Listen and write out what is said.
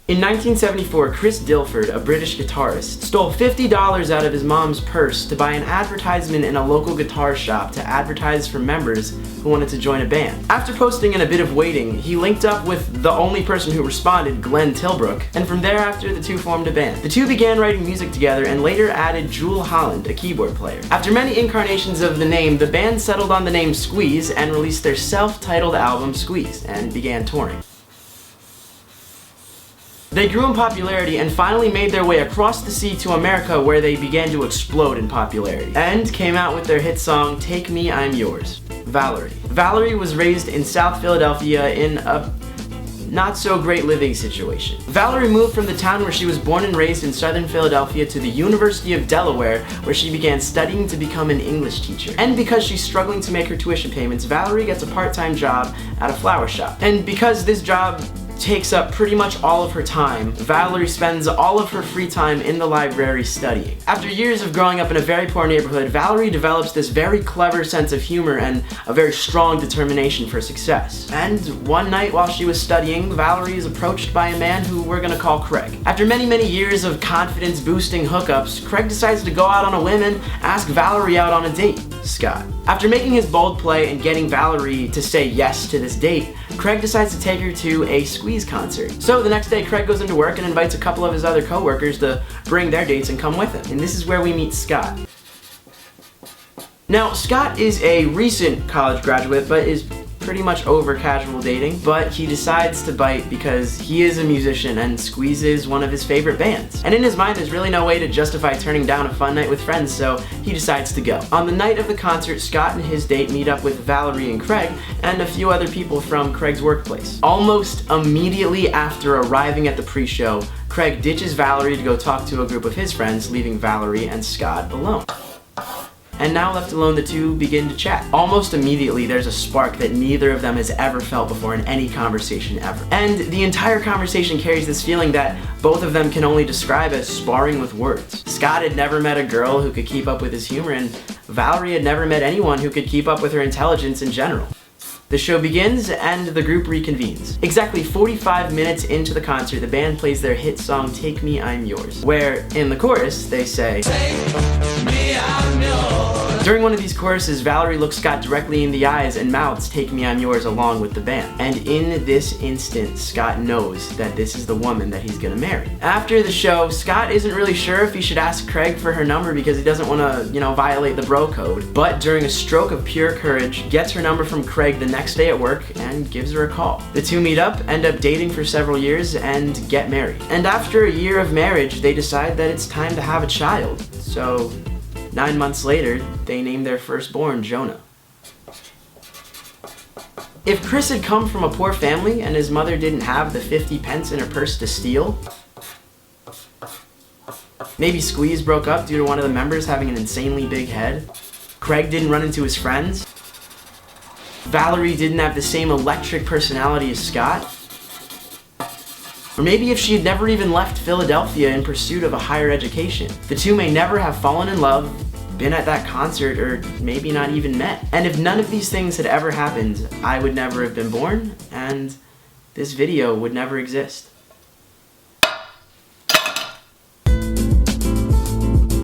In 1974, Chris Dilford, a British guitarist, stole $50 out of his mom's purse to buy an advertisement in a local guitar shop to advertise for members who wanted to join a band. After posting in a bit of waiting, he linked up with the only person who responded, Glenn Tilbrook, and from thereafter the two formed a band. The two began writing music together and later added Jewel Holland, a keyboard player. After many incarnations of the name, the band settled on the name Squeeze and released their self-titled album Squeeze and began touring. They grew in popularity and finally made their way across the sea to America, where they began to explode in popularity, and came out with their hit song, Take Me, I'm Yours. Valerie. Valerie was raised in South Philadelphia in a not so great living situation. Valerie moved from the town where she was born and raised in southern Philadelphia to the University of Delaware, where she began studying to become an English teacher. And because she's struggling to make her tuition payments, Valerie gets a part-time job at a flower shop. And because this job takes up pretty much all of her time, Valerie spends all of her free time in the library studying. After years of growing up in a very poor neighborhood, Valerie develops this very clever sense of humor and a very strong determination for success. And one night while she was studying, Valerie is approached by a man who we're gonna call Craig. After many years of confidence-boosting hookups, Craig decides to go out on a whim and ask Valerie out on a date, Scott. After making his bold play and getting Valerie to say yes to this date, Craig decides to take her to a Squeeze concert. So the next day, Craig goes into work and invites a couple of his other co-workers to bring their dates and come with him. And this is where we meet Scott. Now, Scott is a recent college graduate, but is pretty much over casual dating, but he decides to bite because he is a musician and Squeeze is one of his favorite bands. And in his mind, there's really no way to justify turning down a fun night with friends, so he decides to go. On the night of the concert, Scott and his date meet up with Valerie and Craig and a few other people from Craig's workplace. Almost immediately after arriving at the pre-show, Craig ditches Valerie to go talk to a group of his friends, leaving Valerie and Scott alone. And now left alone, the two begin to chat. Almost immediately, there's a spark that neither of them has ever felt before in any conversation ever. And the entire conversation carries this feeling that both of them can only describe as sparring with words. Scott had never met a girl who could keep up with his humor, and Valerie had never met anyone who could keep up with her intelligence in general. The show begins and the group reconvenes. Exactly 45 minutes into the concert, the band plays their hit song, Take Me, I'm Yours, where in the chorus they say, Take me, I'm yours. During one of these choruses, Valerie looks Scott directly in the eyes and mouths Take Me, I'm Yours along with the band. And in this instant, Scott knows that this is the woman that he's gonna marry. After the show, Scott isn't really sure if he should ask Craig for her number because he doesn't wanna, violate the bro code. But during a stroke of pure courage, gets her number from Craig the next day at work and gives her a call. The two meet up, end up dating for several years, and get married. And after a year of marriage, they decide that it's time to have a child. So 9 months later, they name their firstborn Jonah. If Chris had come from a poor family and his mother didn't have the 50 pence in her purse to steal, maybe Squeeze broke up due to one of the members having an insanely big head, Craig didn't run into his friends, Valerie didn't have the same electric personality as Scott, or maybe if she had never even left Philadelphia in pursuit of a higher education, the two may never have fallen in love, been at that concert, or maybe not even met. And if none of these things had ever happened, I would never have been born, and this video would never exist.